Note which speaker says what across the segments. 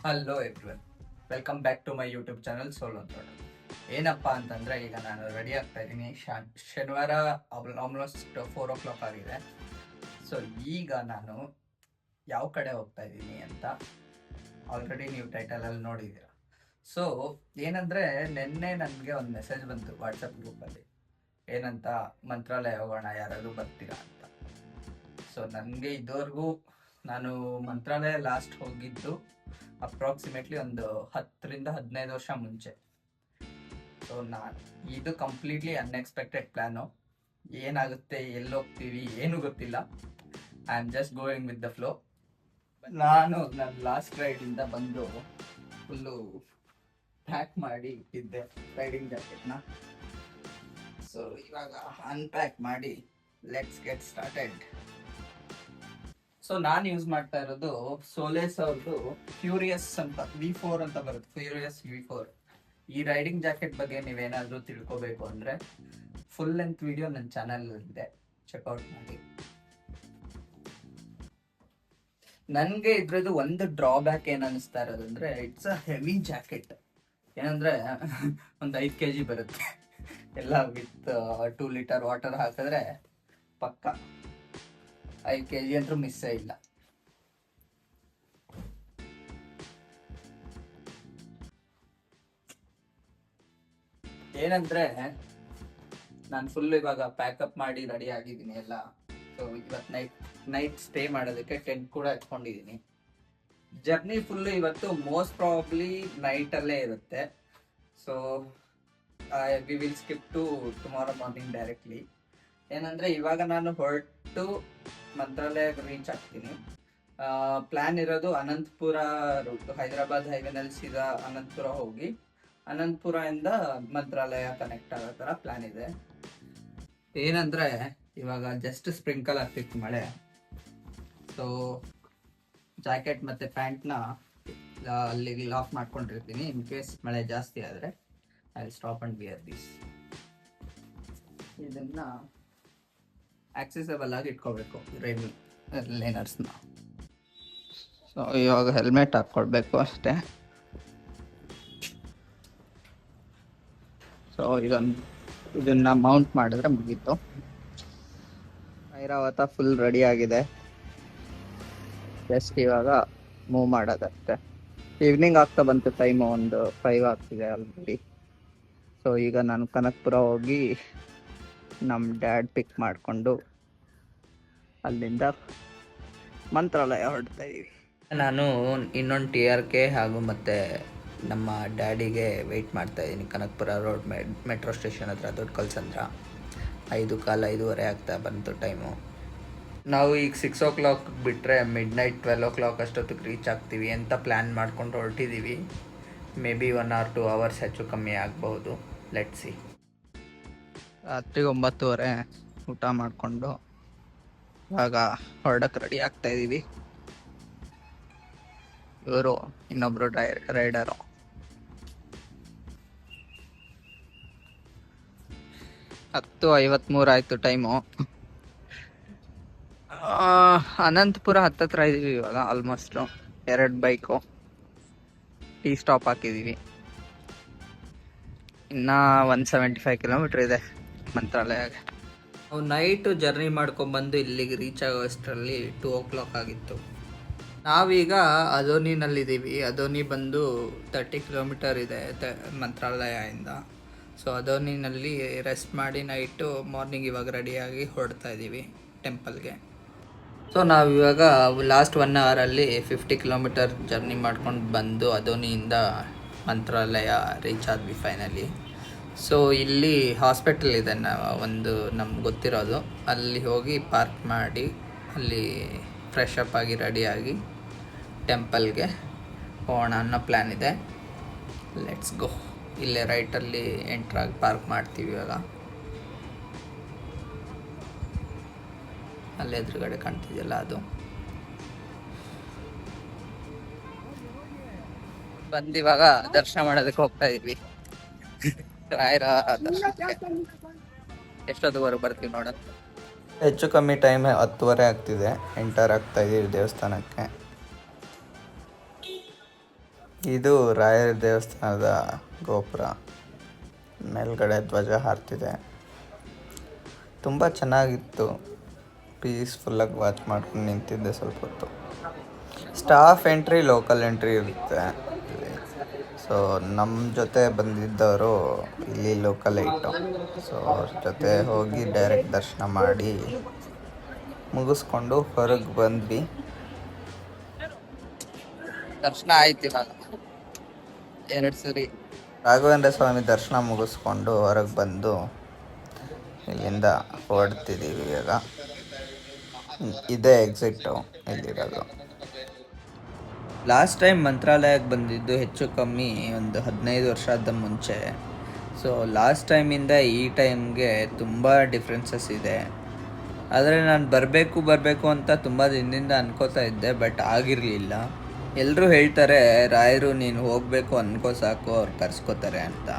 Speaker 1: Hello everyone, welcome back to my YouTube channel Solo Thought. ಏನಪ್ಪ ಅಂತಂದರೆ, ಈಗ ನಾನು ರೆಡಿ ಆಗ್ತಾ ಇದ್ದೀನಿ. ಶನಿವಾರ ಆಲ್ಮೋಸ್ಟ್ 4 o'clock ಆಗಿದೆ. ಸೊ ಈಗ ನಾನು ಯಾವ ಕಡೆ ಹೋಗ್ತಾ ಇದ್ದೀನಿ ಅಂತ ಆಲ್ರೆಡಿ ನೀವು ಟೈಟಲಲ್ಲಿ ನೋಡಿದ್ದೀರ. ಸೊ ಏನಂದರೆ, ನಿನ್ನೆ ನನಗೆ ಒಂದು ಮೆಸೇಜ್ ಬಂತು ವಾಟ್ಸಪ್ ಗ್ರೂಪಲ್ಲಿ. ಏನಂತ, ಮಂತ್ರಾಲಯ ಹೋಗೋಣ, ಯಾರಾದರೂ ಬರ್ತೀರಾ ಅಂತ. ಸೊ ನನಗೆ ಇದುವರೆಗೂ ನಾನು ಮಂತ್ರಾಲಯ ಲಾಸ್ಟ್ ಹೋಗಿದ್ದು ಅಪ್ರಾಕ್ಸಿಮೇಟ್ಲಿ ಒಂದು 10-15 ವರ್ಷ ಮುಂಚೆ. ಸೊ ಇದು ಕಂಪ್ಲೀಟ್ಲಿ ಅನ್ಎಕ್ಸ್ಪೆಕ್ಟೆಡ್ ಪ್ಲ್ಯಾನು. ಏನಾಗುತ್ತೆ, ಎಲ್ಲೋಗ್ತೀವಿ ಏನೂ ಗೊತ್ತಿಲ್ಲ. I am just going with the flow. ನಾನು ನನ್ನ ಲಾಸ್ಟ್ ರೈಡಿಂದ ಬಂದು ಫುಲ್ಲು ಪ್ಯಾಕ್ ಮಾಡಿ ಇಟ್ಟಿದ್ದೆ ರೈಡಿಂಗ್ ಜಾಕೆಟ್ನ. ಸೊ ಇವಾಗ ಅನ್ಪ್ಯಾಕ್ ಮಾಡಿ ಲೆಟ್ಸ್ ಗೆಟ್ ಸ್ಟಾರ್ಟೆಡ್. ಸೊ ನಾನು ಯೂಸ್ ಮಾಡ್ತಾ ಇರೋದು ಸೋಲೇಸ್ ಅವ್ರದ್ದು ಫ್ಯೂರಿಯಸ್ ಅಂತ V4 ಅಂತ ಬರುತ್ತೆ, ಫ್ಯೂರಿಯಸ್ V4. ಈ ರೈಡಿಂಗ್ ಜಾಕೆಟ್ ಬಗ್ಗೆ ನೀವೇನಾದರೂ ತಿಳ್ಕೊಬೇಕು ಅಂದರೆ ಫುಲ್ ಲೆಂತ್ ವಿಡಿಯೋ ನನ್ನ ಚಾನಲ್ ಇದೆ, ಚೆಕ್ಔಟ್ ಮಾಡಿ. ನನಗೆ ಇದ್ರದ್ದು ಒಂದು ಡ್ರಾಬ್ಯಾಕ್ ಏನು ಅನ್ನಿಸ್ತಾ ಇರೋದಂದ್ರೆ, ಇಟ್ಸ್ ಅ ಹೆವಿ ಜಾಕೆಟ್. ಏನಂದರೆ ಒಂದು 5 kg ಬರುತ್ತೆ ಎಲ್ಲ ವಿತ್ 2 ಲೀಟರ್ ವಾಟರ್ ಹಾಕಿದ್ರೆ ಪಕ್ಕ 5 kg ಅಂತೂ ಮಿಸ್ಸೇ ಇಲ್ಲ. ಏನಂದ್ರೆ ನಾನು ಫುಲ್ ಇವಾಗ ಪ್ಯಾಕಪ್ ಮಾಡಿ ರೆಡಿ ಆಗಿದ್ದೀನಿ ಎಲ್ಲ. ಸೊ ಇವತ್ತು ನೈಟ್ ಸ್ಟೇ ಮಾಡೋದಕ್ಕೆ ಟೆಂಟ್ ಕೂಡ ಎತ್ಕೊಂಡಿದ್ದೀನಿ. ಜರ್ನಿ ಫುಲ್ಲು ಇವತ್ತು ಮೋಸ್ಟ್ ಪ್ರಾಬಬ್ಲಿ ನೈಟಲ್ಲೇ ಇರುತ್ತೆ. So we will skip to tomorrow morning directly. ಏನಂದರೆ ಇವಾಗ ನಾನು ಹೊರಟು ಮಂತ್ರಾಲಯ ರೀಚ್ ಆಗ್ತೀನಿ. ಪ್ಲ್ಯಾನ್ ಇರೋದು ಅನಂತಪುರ ರೂಟ್, ಹೈದರಾಬಾದ್ ಹೈವೇನಲ್ಲಿ ಸೀದಾ ಅನಂತಪುರ ಹೋಗಿ ಅನಂತಪುರದಿಂದ ಮಂತ್ರಾಲಯ ಕನೆಕ್ಟ್ ಆಗೋ ಥರ ಪ್ಲ್ಯಾನ್ ಇದೆ. ಏನಂದರೆ ಇವಾಗ ಜಸ್ಟ್ ಸ್ಪ್ರಿಂಕಲ್ ಆಗ್ತಿತ್ತು ಮಳೆ. ಸೊ ಜಾಕೆಟ್ ಮತ್ತು ಪ್ಯಾಂಟ್ನ ಅಲ್ಲಿ ಲಾಕ್ ಮಾಡ್ಕೊಂಡಿರ್ತೀನಿ. ಇನ್ ಕೇಸ್ ಮಳೆ ಜಾಸ್ತಿ ಆದರೆ I will stop and wear this. ಇದನ್ನು ಆಕ್ಸೆಸಬಲ್ ಆಗಿ ಇಟ್ಕೋಬೇಕು ಲೈನರ್ಸ್ನ. ಸೊ ಇವಾಗ ಹೆಲ್ಮೆಟ್ ಹಾಕ್ಕೊಳ್ಬೇಕು ಅಷ್ಟೇ. ಸೊ ಇದನ್ನು ಮೌಂಟ್ ಮಾಡಿದ್ರೆ ಮುಗೀತು. ಐರಾವತ ಫುಲ್ ರೆಡಿ ಆಗಿದೆ, ಜಸ್ಟ್ ಇವಾಗ ಮೂವ್ ಮಾಡೋದಷ್ಟೇ. ಈವ್ನಿಂಗ್ ಆಗ್ತಾ ಬಂತು, ಟೈಮು ಒಂದು 5 ಆಗ್ತಿದೆ ಆಲ್ರೆಡಿ. ಸೊ ಈಗ ನಾನು ಕನಕಪುರ ಹೋಗಿ ನಮ್ಮ ಡ್ಯಾಡ್ ಪಿಕ್ ಮಾಡಿಕೊಂಡು ಅಲ್ಲಿಂದ ಮಂತ್ರಾಲಯ ಹೊರಡ್ತಾ ಇದ್ದೀವಿ. ನಾನು ಇನ್ನೊಂದು TRK ಹಾಗೂ ಮತ್ತು ನಮ್ಮ ಡ್ಯಾಡಿಗೆ ವೆಯ್ಟ್ ಮಾಡ್ತಾಯಿದ್ದೀನಿ ಕನಕಪುರ ರೋಡ್ ಮೆಟ್ರೋ ಸ್ಟೇಷನ್ ಹತ್ರ, ದೊಡ್ಡ ಕಲ್ಸಂದ್ರ. 5:15 ಆಗ್ತಾ ಬಂತು ಟೈಮು. ನಾವು ಈಗ 6 o'clock ಬಿಟ್ಟರೆ ಮಿಡ್ ನೈಟ್ 12 o'clock ಅಷ್ಟೊತ್ತಿಗೆ ರೀಚ್ ಆಗ್ತೀವಿ ಅಂತ ಪ್ಲ್ಯಾನ್ ಮಾಡ್ಕೊಂಡು ಹೊರಟಿದ್ದೀವಿ. ಮೇ ಬಿ 1 or 2 hours ಹೆಚ್ಚು ಕಮ್ಮಿ ಆಗ್ಬೋದು. Let's see. ರಾತ್ರಿ 9:30 ಊಟ ಮಾಡಿಕೊಂಡು ಇವಾಗ ಹೊರಡಕ್ಕೆ ರೆಡಿ ಆಗ್ತಾ ಇದ್ದೀವಿ. ಇವರು ಇನ್ನೊಬ್ರು ರೈಡರು. 10:53 ಆಯಿತು ಟೈಮು. ಅನಂತಪುರ ಹತ್ತತ್ರ ಇದ್ದೀವಿ ಇವಾಗ. ಆಲ್ಮೋಸ್ಟು 2 ಬೈಕು ಟೀ ಸ್ಟಾಪ್ ಹಾಕಿದ್ದೀವಿ. ಇನ್ನು 175 ಕಿಲೋಮೀಟ್ರ್ ಇದೆ ಮಂತ್ರಾಲಯಗೆ. ನಾವು ನೈಟು ಜರ್ನಿ ಮಾಡ್ಕೊಂಬಂದು ಇಲ್ಲಿಗೆ ರೀಚ್ ಆಗೋ ಅಷ್ಟರಲ್ಲಿ 2 o'clock ಆಗಿತ್ತು. ನಾವೀಗ ಅದೋನಿನಲ್ಲಿದ್ದೀವಿ. ಅದೋನಿ ಬಂದು 30 ಕಿಲೋಮೀಟರ್ ಇದೆ ಮಂತ್ರಾಲಯದಿಂದ. ಸೊ ಅದೋನಿನಲ್ಲಿ ರೆಸ್ಟ್ ಮಾಡಿ ನೈಟು ಮಾರ್ನಿಂಗ್ ಇವಾಗ ರೆಡಿಯಾಗಿ ಹೊರಡ್ತಾ ಇದ್ದೀವಿ ಟೆಂಪಲ್ಗೆ. ಸೊ ನಾವಿವಾಗ ಲಾಸ್ಟ್ 1 ಅವರಲ್ಲಿ 50 ಕಿಲೋಮೀಟರ್ ಜರ್ನಿ ಮಾಡ್ಕೊಂಡು ಬಂದು ಅದೋನಿಯಿಂದ ಮಂತ್ರಾಲಯ ರೀಚ್ ಆದ್ವಿ ಫೈನಲಿ. ಸೊ ಇಲ್ಲಿ ಹಾಸ್ಪಿಟಲ್ ಇದೆ ಒಂದು ನಮ್ಗೆ ಗೊತ್ತಿರೋದು, ಅಲ್ಲಿ ಹೋಗಿ ಪಾರ್ಕ್ ಮಾಡಿ ಅಲ್ಲಿ ಫ್ರೆಶ್ ಅಪ್ ಆಗಿ ರೆಡಿಯಾಗಿ ಟೆಂಪಲ್ಗೆ ಹೋಗೋಣ ಅನ್ನೋ ಪ್ಲ್ಯಾನ್ ಇದೆ. Let's go. ಇಲ್ಲೇ ರೈಟಲ್ಲಿ ಎಂಟ್ರಾಗಿ ಪಾರ್ಕ್ ಮಾಡ್ತೀವಿ ಇವಾಗ. ಅಲ್ಲಿ ಎದುರುಗಡೆ ಕಾಣ್ತಿದೆಯಲ್ಲ ಅದು. ಬಂದಿವಾಗ ದರ್ಶನ ಮಾಡೋದಕ್ಕೆ ಹೋಗ್ತಾ ಇದ್ವಿ. ರಾಯರ ದರ್ಶನಕ್ಕೆ ಎಷ್ಟೊತ್ತಿವರೆಗೆ ಬರ್ತೀವಿ ನೋಡೋಣ. ಹೆಚ್ಚು ಕಮ್ಮಿ ಟೈಮ್ 10:30 ಆಗ್ತಿದೆ. ಎಂಟರ್ ಆಗ್ತಾ ಇದ್ದೀವಿ ದೇವಸ್ಥಾನಕ್ಕೆ. ಇದು ರಾಯರ ದೇವಸ್ಥಾನದ ಗೋಪುರ, ಮೇಲ್ಗಡೆ ಧ್ವಜ ಹಾರ್ತಿದೆ. ತುಂಬ ಚೆನ್ನಾಗಿತ್ತು, ಪೀಸ್ಫುಲ್ಲಾಗಿ ವಾಚ್ ಮಾಡ್ಕೊಂಡು ನಿಂತಿದ್ದೆ ಸ್ವಲ್ಪ ಹೊತ್ತು. ಸ್ಟಾಫ್ ಎಂಟ್ರಿ, ಲೋಕಲ್ ಎಂಟ್ರಿ ಇರುತ್ತೆ. ಸೊ ನಮ್ಮ ಜೊತೆ ಬಂದಿದ್ದವರು ಇಲ್ಲಿ ಲೋಕಲ್ ಐಟು. ಸೊ ಅವ್ರ ಜೊತೆ ಹೋಗಿ ಡೈರೆಕ್ಟ್ ದರ್ಶನ ಮಾಡಿ ಮುಗಿಸ್ಕೊಂಡು ಹೊರಗೆ ಬಂದ್ವಿ. ದರ್ಶನ ಆಯ್ತು ಇವಾಗ 2 ಸರಿ. ರಾಘವೇಂದ್ರ ಸ್ವಾಮಿ ದರ್ಶನ ಮುಗಿಸ್ಕೊಂಡು ಹೊರಗೆ ಬಂದು ಇಲ್ಲಿಂದ ಹೊರಡ್ತಿದ್ದೀವಿ ಇವಾಗ. ಇದೇ ಎಕ್ಸಿಟ್ಟು ಇಲ್ಲಿರೋದು. ಲಾಸ್ಟ್ ಟೈಮ್ ಮಂತ್ರಾಲಯಕ್ಕೆ ಬಂದಿದ್ದು ಹೆಚ್ಚು ಕಮ್ಮಿ ಒಂದು 15 ವರ್ಷದ ಮುಂಚೆ. ಸೊ ಲಾಸ್ಟ್ ಟೈಮಿಂದ ಈ ಟೈಮ್ಗೆ ತುಂಬ ಡಿಫ್ರೆನ್ಸಸ್ ಇದೆ. ಆದರೆ ನಾನು ಬರಬೇಕು ಅಂತ ತುಂಬ ದಿನದಿಂದ ಅನ್ಕೋತಾ ಇದ್ದೆ, ಬಟ್ ಆಗಿರಲಿಲ್ಲ. ಎಲ್ಲರೂ ಹೇಳ್ತಾರೆ ರಾಯರು ನೀನು ಹೋಗಬೇಕು ಅನ್ಕೋ ಸಾಕು ಅವ್ರು ಕರ್ಸ್ಕೋತಾರೆ ಅಂತ.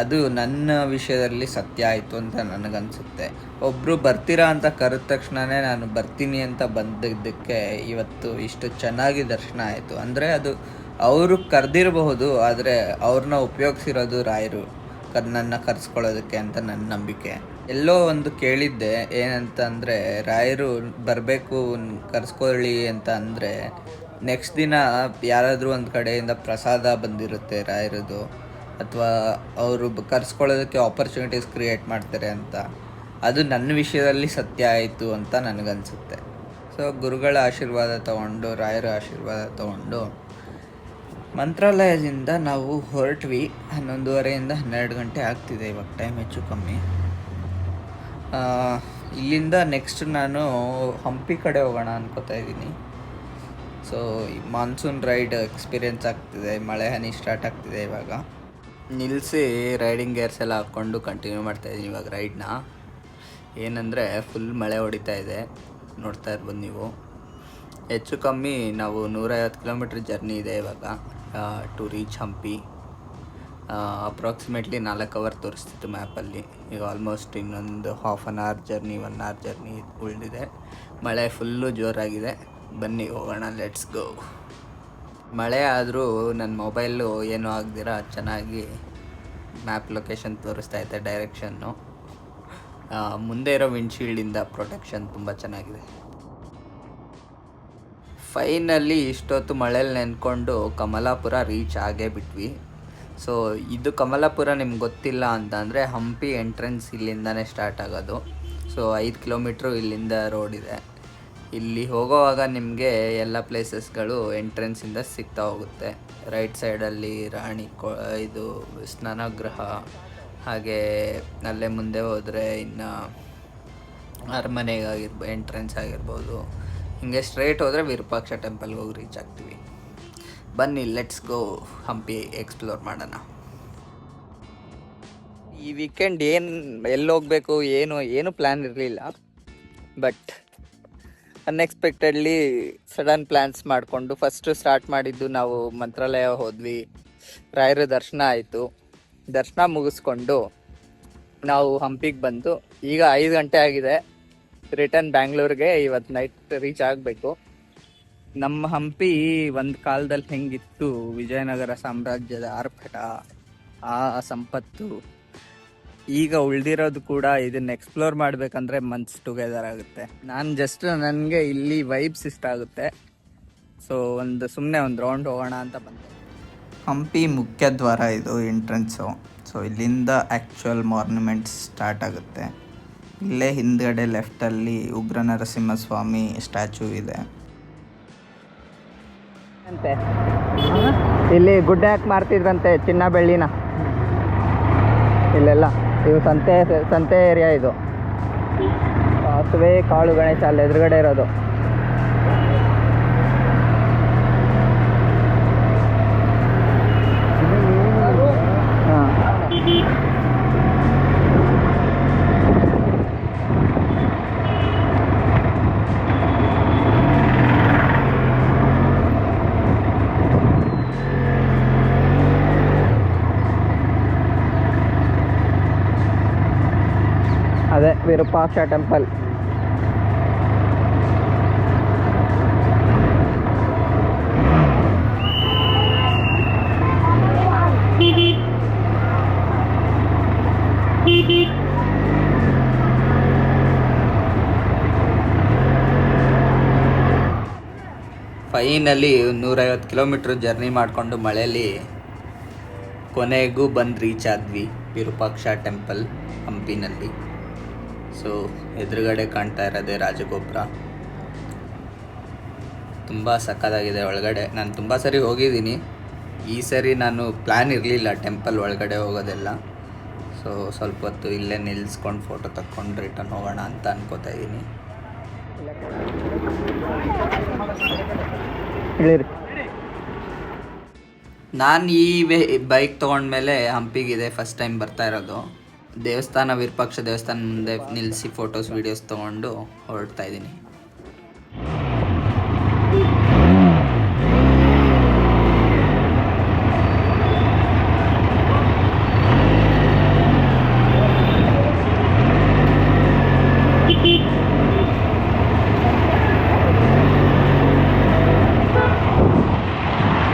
Speaker 1: ಅದು ನನ್ನ ವಿಷಯದಲ್ಲಿ ಸತ್ಯ ಆಯಿತು ಅಂತ ನನಗನ್ಸುತ್ತೆ. ಒಬ್ಬರು ಬರ್ತೀರಾ ಅಂತ ಕರೆದ ತಕ್ಷಣವೇ ನಾನು ಬರ್ತೀನಿ ಅಂತ ಬಂದಿದ್ದಕ್ಕೆ ಇವತ್ತು ಇಷ್ಟು ಚೆನ್ನಾಗಿ ದರ್ಶನ ಆಯಿತು. ಅಂದರೆ ಅದು ಅವರು ಕರೆದಿರಬಹುದು, ಆದರೆ ಅವ್ರನ್ನ ಉಪಯೋಗಿಸಿರೋದು ರಾಯರು ನನ್ನ ಕರೆಸ್ಕೊಳ್ಳೋದಕ್ಕೆ ಅಂತ ನನ್ನ ನಂಬಿಕೆ. ಎಲ್ಲೋ ಒಂದು ಕೇಳಿದ್ದೆ, ಏನಂತ ಅಂದರೆ ರಾಯರು ಬರಬೇಕು ಕರೆಸ್ಕೊಳ್ಳಿ ಅಂತ ಅಂದರೆ ನೆಕ್ಸ್ಟ್ ದಿನ ಯಾರಾದರೂ ಒಂದು ಕಡೆಯಿಂದ ಪ್ರಸಾದ ಬಂದಿರುತ್ತೆ ರಾಯರದು, ಅಥವಾ ಅವರು ಕರೆಸ್ಕೊಳ್ಳೋದಕ್ಕೆ ಆಪರ್ಚುನಿಟೀಸ್ ಕ್ರಿಯೇಟ್ ಮಾಡ್ತಾರೆ ಅಂತ. ಅದು ನನ್ನ ವಿಷಯದಲ್ಲಿ ಸತ್ಯ ಆಯಿತು ಅಂತ ನನಗನ್ಸುತ್ತೆ. ಸೊ ಗುರುಗಳ ಆಶೀರ್ವಾದ ತೊಗೊಂಡು, ರಾಯರ ಆಶೀರ್ವಾದ ತೊಗೊಂಡು ಮಂತ್ರಾಲಯದಿಂದ ನಾವು ಹೊರಟ್ವಿ. 11:30 12 ಗಂಟೆ ಆಗ್ತಿದೆ ಇವಾಗ ಟೈಮ್ ಹೆಚ್ಚು ಕಮ್ಮಿ. ಇಲ್ಲಿಂದ ನೆಕ್ಸ್ಟ್ ನಾನು ಹಂಪಿ ಕಡೆ ಹೋಗೋಣ ಅನ್ಕೋತಾ ಇದ್ದೀನಿ. ಸೊ ಮಾನ್ಸೂನ್ ರೈಡ್ ಎಕ್ಸ್ಪೀರಿಯೆನ್ಸ್ ಆಗ್ತಿದೆ, ಮಳೆ ಹನಿ ಸ್ಟಾರ್ಟ್ ಆಗ್ತಿದೆ ಇವಾಗ. ನಿಲ್ಲಿಸಿ ರೈಡಿಂಗ್ ಗೇರ್ಸ್ ಎಲ್ಲ ಹಾಕ್ಕೊಂಡು ಕಂಟಿನ್ಯೂ ಮಾಡ್ತಾಯಿದ್ದೀನಿ ಇವಾಗ ರೈಡ್ನ. ಏನಂದರೆ ಫುಲ್ ಮಳೆ ಹೊಡಿತಾ ಇದೆ, ನೋಡ್ತಾ ಇರ್ಬೋದು ನೀವು. ಹೆಚ್ಚು ಕಮ್ಮಿ ನಾವು 150 ಕಿಲೋಮೀಟ್ರ್ ಜರ್ನಿ ಇದೆ ಇವಾಗ to reach Hampi. Approximately 4 hour ತೋರಿಸ್ತಿತ್ತು ಮ್ಯಾಪಲ್ಲಿ. ಈಗ ಆಲ್ಮೋಸ್ಟ್ ಇನ್ನೊಂದು half an hour journey, 1 hour journey ಉಳಿದಿದೆ. ಮಳೆ ಫುಲ್ಲು ಜೋರಾಗಿದೆ. ಬನ್ನಿ ಹೋಗೋಣ, ಲೆಟ್ಸ್ ಗೋ. ಮಳೆ ಆದರೂ ನನ್ನ ಮೊಬೈಲು ಏನೂ ಆಗದಿರ ಚೆನ್ನಾಗಿ ಮ್ಯಾಪ್ ಲೊಕೇಶನ್ ತೋರಿಸ್ತಾ ಐತೆ, ಡೈರೆಕ್ಷನ್ನು. ಮುಂದೆ ಇರೋ ವಿಂಡ್ಶೀಲ್ಡಿಂದ ಪ್ರೊಟೆಕ್ಷನ್ ತುಂಬ ಚೆನ್ನಾಗಿದೆ. ಫೈನಲಿ ಇಷ್ಟೊತ್ತು ಮಳೇಲಿ ನೆನ್ಕೊಂಡು ಕಮಲಾಪುರ ರೀಚ್ ಆಗೇ ಬಿಟ್ವಿ. ಸೊ ಇದು ಕಮಲಾಪುರ ನಿಮ್ಗೆ ಗೊತ್ತಿಲ್ಲ ಅಂತಂದರೆ ಹಂಪಿ ಎಂಟ್ರೆನ್ಸ್ ಇಲ್ಲಿಂದನೇ ಸ್ಟಾರ್ಟ್ ಆಗೋದು. ಸೊ 5 ಕಿಲೋಮೀಟ್ರು ಇಲ್ಲಿಂದ ರೋಡ್ ಇದೆ. ಇಲ್ಲಿ ಹೋಗೋವಾಗ ನಿಮಗೆ ಎಲ್ಲ ಪ್ಲೇಸಸ್ಗಳು ಎಂಟ್ರೆನ್ಸಿಂದ ಸಿಗ್ತಾ ಹೋಗುತ್ತೆ. ರೈಟ್ ಸೈಡಲ್ಲಿ ಇದು ಸ್ನಾನಗೃಹ, ಹಾಗೆ ಅಲ್ಲೇ ಮುಂದೆ ಹೋದರೆ ಇನ್ನು ಅರಮನೆಗೆ ಎಂಟ್ರೆನ್ಸ್ ಆಗಿರ್ಬೋದು. ಹಿಂಗೆ ಸ್ಟ್ರೈಟ್ ಹೋದರೆ ವಿರೂಪಾಕ್ಷ ಟೆಂಪಲ್ಗೆ ಹೋಗಿ ರೀಚ್ ಆಗ್ತೀವಿ. ಬನ್ನಿ ಲೆಟ್ಸ್ ಗೋ, ಹಂಪಿ ಎಕ್ಸ್ಪ್ಲೋರ್ ಮಾಡೋಣ. ಈ ವೀಕೆಂಡ್ ಎಲ್ಲಿ ಹೋಗಬೇಕು ಏನು ಪ್ಲ್ಯಾನ್ ಇರಲಿಲ್ಲ, ಬಟ್ ಅನ್ಎಕ್ಸ್ಪೆಕ್ಟೆಡ್ಲಿ ಸಡನ್ ಪ್ಲ್ಯಾನ್ಸ್ ಮಾಡಿಕೊಂಡು ಫಸ್ಟು ಸ್ಟಾರ್ಟ್ ಮಾಡಿದ್ದು ನಾವು ಮಂತ್ರಾಲಯ ಹೋದ್ವಿ. ರಾಯರ ದರ್ಶನ ಆಯಿತು. ದರ್ಶನ ಮುಗಿಸ್ಕೊಂಡು ನಾವು ಹಂಪಿಗೆ ಬಂದು ಈಗ 5 ಗಂಟೆ ಆಗಿದೆ. ರಿಟರ್ನ್ ಬ್ಯಾಂಗ್ಳೂರಿಗೆ ಇವತ್ತು ನೈಟ್ ರೀಚ್ ಆಗಬೇಕು. ನಮ್ಮ ಹಂಪಿ ಒಂದು ಕಾಲದಲ್ಲಿ ಹೆಂಗಿತ್ತು, ವಿಜಯನಗರ ಸಾಮ್ರಾಜ್ಯದ ಆರ್ಭಟ, ಆ ಸಂಪತ್ತು, ಈಗ ಉಳಿದಿರೋದು ಕೂಡ ಇದನ್ನ ಎಕ್ಸ್ಪ್ಲೋರ್ ಮಾಡಬೇಕಂದ್ರೆ ಮಂತ್ಸ್ ಟುಗೆದರ್ ಆಗುತ್ತೆ. ನನಗೆ ಇಲ್ಲಿ ವೈಬ್ಸ್ ಇಷ್ಟ ಆಗುತ್ತೆ. ಸೊ ಸುಮ್ಮನೆ ಒಂದು ರೌಂಡ್ ಹೋಗೋಣ ಅಂತ ಬಂದೆ. ಹಂಪಿ ಮುಖ್ಯ ದ್ವಾರ ಇದು, ಎಂಟ್ರೆನ್ಸು. ಸೊ ಇಲ್ಲಿಂದ ಆ್ಯಕ್ಚುಯಲ್ ಮಾರ್ನ್ಯುಮೆಂಟ್ಸ್ ಸ್ಟಾರ್ಟ್ ಆಗುತ್ತೆ. ಇಲ್ಲೇ ಹಿಂದ್ಗಡೆ ಲೆಫ್ಟಲ್ಲಿ ಉಗ್ರ ನರಸಿಂಹಸ್ವಾಮಿ ಸ್ಟ್ಯಾಚು ಇದೆ. ಅಂತೆ ಇಲ್ಲಿ ಗುಡ್ಡೆ ಹಾಕಿ ಮಾರ್ತಿದ್ರಂತೆ ಚಿನ್ನ ಬೆಳ್ಳಿನ. ಇಲ್ಲೆಲ್ಲ ಇವು ಸಂತೆ ಏರಿಯಾ. ಇದು ಸಾಸುವೆ ಕಾಳು ಗಣೇಶ ಅಲ್ಲಿ ಎದುರುಗಡೆ ಇರೋದು. ಅದೇ Virupaksha temple. Finally 150 kilometre journey ಮಾಡಿಕೊಂಡು ಮಳೆಯಲ್ಲಿ ಕೊನೆಗೂ ಬಂದು ರೀಚ್ ಆದ್ವಿ ವಿರೂಪಾಕ್ಷ ಟೆಂಪಲ್ ಹಂಪಿನಲ್ಲಿ. ಸೊ ಎದುರುಗಡೆ ಕಾಣ್ತಾ ಇರೋದೇ ರಾಜಗೋಪುರ. ತುಂಬ ಸಕ್ಕತ್ತಾಗಿದೆ ಒಳಗಡೆ. ನಾನು ತುಂಬ ಸರಿ ಹೋಗಿದ್ದೀನಿ. ಈ ಸರಿ ನಾನು ಪ್ಲ್ಯಾನ್ ಇರಲಿಲ್ಲ ಟೆಂಪಲ್ ಒಳಗಡೆ ಹೋಗೋದೆಲ್ಲ. ಸೊ ಸ್ವಲ್ಪ ಹೊತ್ತು ಇಲ್ಲೇ ನಿಲ್ಲಿಸ್ಕೊಂಡು ಫೋಟೋ ತಕ್ಕೊಂಡು ರಿಟರ್ನ್ ಹೋಗೋಣ ಅಂತ ಅನ್ಕೋತಾ ಇದ್ದೀನಿ. ನಾನು ಈ ಬೈಕ್ ತೊಗೊಂಡ್ಮೇಲೆ ಹಂಪಿಗಿದೆ ಫಸ್ಟ್ ಟೈಮ್ ಬರ್ತಾ ಇರೋದು. ದೇವಸ್ಥಾನ ವಿರೂಪಾಕ್ಷ ದೇವಸ್ಥಾನ ಮುಂದೆ ನಿಲ್ಲಿಸಿ ಫೋಟೋಸ್ ವೀಡಿಯೋಸ್ ತೊಗೊಂಡು ಹೊರಡ್ತಾ ಇದ್ದೀನಿ.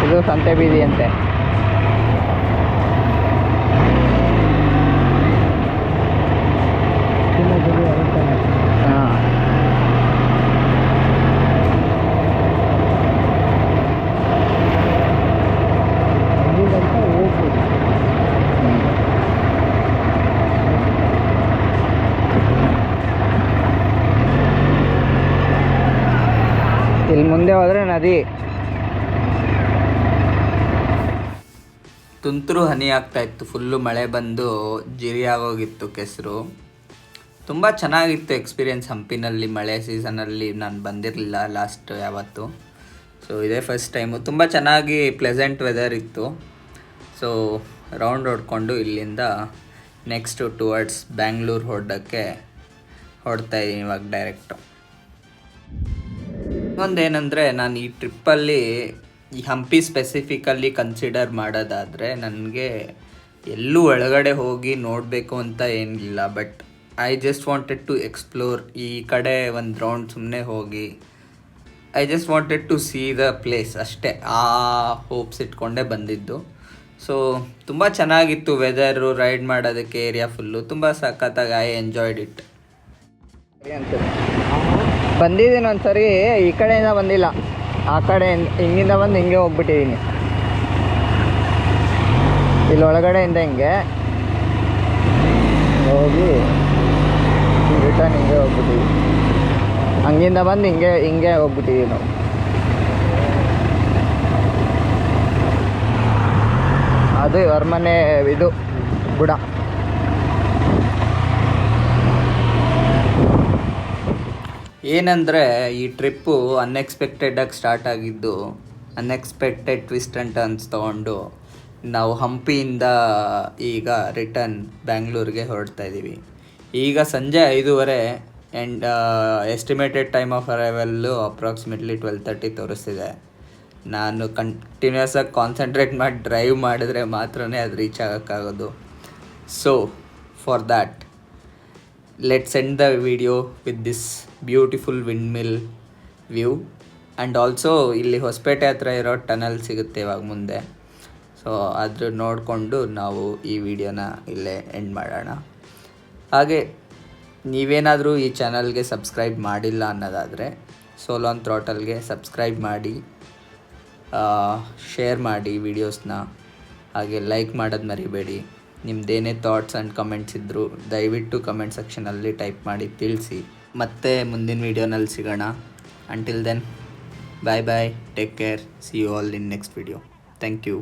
Speaker 1: ಇದು ಸಂತೆ ಬೀದಿ ಅಂತೆ. ಇಲ್ಲಿ ಮುಂದೆ ಹೋದರೆ ನದಿ. ತುಂತುರು ಹನಿ ಆಗ್ತಾ ಇತ್ತು. ಫುಲ್ಲು ಮಳೆ ಬಂದು ಜಿರಿ ಆಗೋಗಿತ್ತು ಕೆಸರು. ತುಂಬ ಚೆನ್ನಾಗಿತ್ತು ಎಕ್ಸ್ಪೀರಿಯೆನ್ಸ್ ಹಂಪಿನಲ್ಲಿ. ಮಳೆ ಸೀಸನಲ್ಲಿ ನಾನು ಬಂದಿರಲಿಲ್ಲ ಲಾಸ್ಟ್ ಯಾವತ್ತು. ಸೊ ಇದೇ ಫಸ್ಟ್ ಟೈಮು. ತುಂಬ ಚೆನ್ನಾಗಿ ಪ್ಲೆಸೆಂಟ್ ವೆದರ್ ಇತ್ತು. ಸೊ ರೌಂಡ್ ಹೊಡ್ಕೊಂಡು ಇಲ್ಲಿಂದ ನೆಕ್ಸ್ಟು ಟುವರ್ಡ್ಸ್ ಬ್ಯಾಂಗ್ಳೂರು ಹೊರಡ್ತಾ ಇದ್ದೀನಿ ಇವಾಗ ಡೈರೆಕ್ಟು. ಇನ್ನೊಂದೇನೆಂದರೆ ನಾನು ಈ ಟ್ರಿಪ್ಪಲ್ಲಿ ಈ ಹಂಪಿ ಸ್ಪೆಸಿಫಿಕಲ್ಲಿ ಕನ್ಸಿಡರ್ ಮಾಡೋದಾದರೆ ನನಗೆ ಎಲ್ಲೂ ಒಳಗಡೆ ಹೋಗಿ ನೋಡಬೇಕು ಅಂತ ಏನಿಲ್ಲ. But I just wanted to explore. ಈ ಕಡೆ ಒಂದು ರೌಂಡ್ ಸುಮ್ಮನೆ ಹೋಗಿ I just wanted to see the place ಅಷ್ಟೇ. ಆ ಹೋಪ್ಸ್ ಇಟ್ಕೊಂಡೇ ಬಂದಿದ್ದು. ಸೊ ತುಂಬ ಚೆನ್ನಾಗಿತ್ತು ವೆದರು. ರೈಡ್ ಮಾಡೋದಕ್ಕೆ ಏರಿಯಾ ಫುಲ್ಲು ತುಂಬ ಸಖತ್ತಾಗಿ ಐ ಎಂಜಾಯ್ಡ್ ಇಟ್. ಬಂದಿದ್ದೀನಿ ಒಂದು ಸರಿ. ಈ ಕಡೆಯಿಂದ ಬಂದಿಲ್ಲ, ಆ ಕಡೆ ಹಿಂಗಿಂದ ಬಂದು ಹಿಂಗೆ ಹೋಗ್ಬಿಟ್ಟಿದ್ದೀನಿ. ಇಲ್ಲಿ ಒಳಗಡೆಯಿಂದ ಹಿಂಗೆ ಹೋಗಿ ರಿಟರ್ನ್ ಹಿಂಗೆ ಹೋಗ್ಬಿಟ್ಟಿದ್ದೀವಿ. ಹಂಗಿಂದ ಬಂದು ಹಿಂಗೆ ಹೋಗ್ಬಿಟ್ಟಿದ್ದೀವಿ ನಾವು. ಅದು ಅರಮನೆ ಇದು ಗುಡ. ಏನಂದರೆ ಈ ಟ್ರಿಪ್ಪು ಅನ್ಎಕ್ಸ್ಪೆಕ್ಟೆಡಾಗಿ ಸ್ಟಾರ್ಟ್ ಆಗಿದ್ದು, ಅನ್ಎಕ್ಸ್ಪೆಕ್ಟೆಡ್ ಟ್ವಿಸ್ಟ್ ಆ್ಯಂಡ್ ಟರ್ನ್ಸ್ ತೊಗೊಂಡು ನಾವು ಹಂಪಿಯಿಂದ ಈಗ ರಿಟರ್ನ್ ಬ್ಯಾಂಗ್ಳೂರಿಗೆ ಹೊರಡ್ತಾ ಇದ್ದೀವಿ. ಈಗ ಸಂಜೆ 5:30 and estimated time of arrival approximately 12:30 ತೋರಿಸ್ತಿದೆ. ನಾನು ಕಂಟಿನ್ಯೂಸ್ ಆಗಿ ಕಾನ್ಸಂಟ್ರೇಟ್ ಮಾಡಿ ಡ್ರೈವ್ ಮಾಡಿದ್ರೆ ಮಾತ್ರ ಅದು ರೀಚ್ ಆಗೋಕ್ಕಾಗೋದು. So for that let's end the video with this beautiful windmill view. And also ಇಲ್ಲಿ ಹೊಸಪೇಟೆ ಹತ್ರ ಇರೋ ಟನಲ್ ಸಿಗುತ್ತೆ ಇವಾಗ ಮುಂದೆ. ಸೊ ಅದ್ರ ನೋಡಿಕೊಂಡು ನಾವು ಈ ವಿಡಿಯೋನ ಇಲ್ಲೇ ಎಂಡ್ ಮಾಡೋಣ. ಹಾಗೆ ನೀವೇನಾದರೂ ಈ ಚಾನಲ್ಗೆ ಸಬ್ಸ್ಕ್ರೈಬ್ ಮಾಡಿಲ್ಲ ಅನ್ನೋದಾದರೆ ಸೋಲೋ ಆನ್ ಥ್ರಾಟಲ್ಗೆ ಸಬ್ಸ್ಕ್ರೈಬ್ ಮಾಡಿ, ಶೇರ್ ಮಾಡಿ ವಿಡಿಯೋಸ್ನ. ಹಾಗೆ ಲೈಕ್ ಮಾಡೋದು ಮರಿಬೇಡಿ. ನಿಮ್ಮದೇನೇ ಥಾಟ್ಸ್ ಆ್ಯಂಡ್ ಕಮೆಂಟ್ಸ್ ಇದ್ದರೂ ದಯವಿಟ್ಟು ಕಮೆಂಟ್ ಸೆಕ್ಷನಲ್ಲಿ ಟೈಪ್ ಮಾಡಿ ತಿಳಿಸಿ. ಮತ್ತೆ ಮುಂದಿನ ವೀಡಿಯೋನಲ್ಲಿ ಸಿಗೋಣ. Until then, bye bye, take care, see you all in next video. Thank you.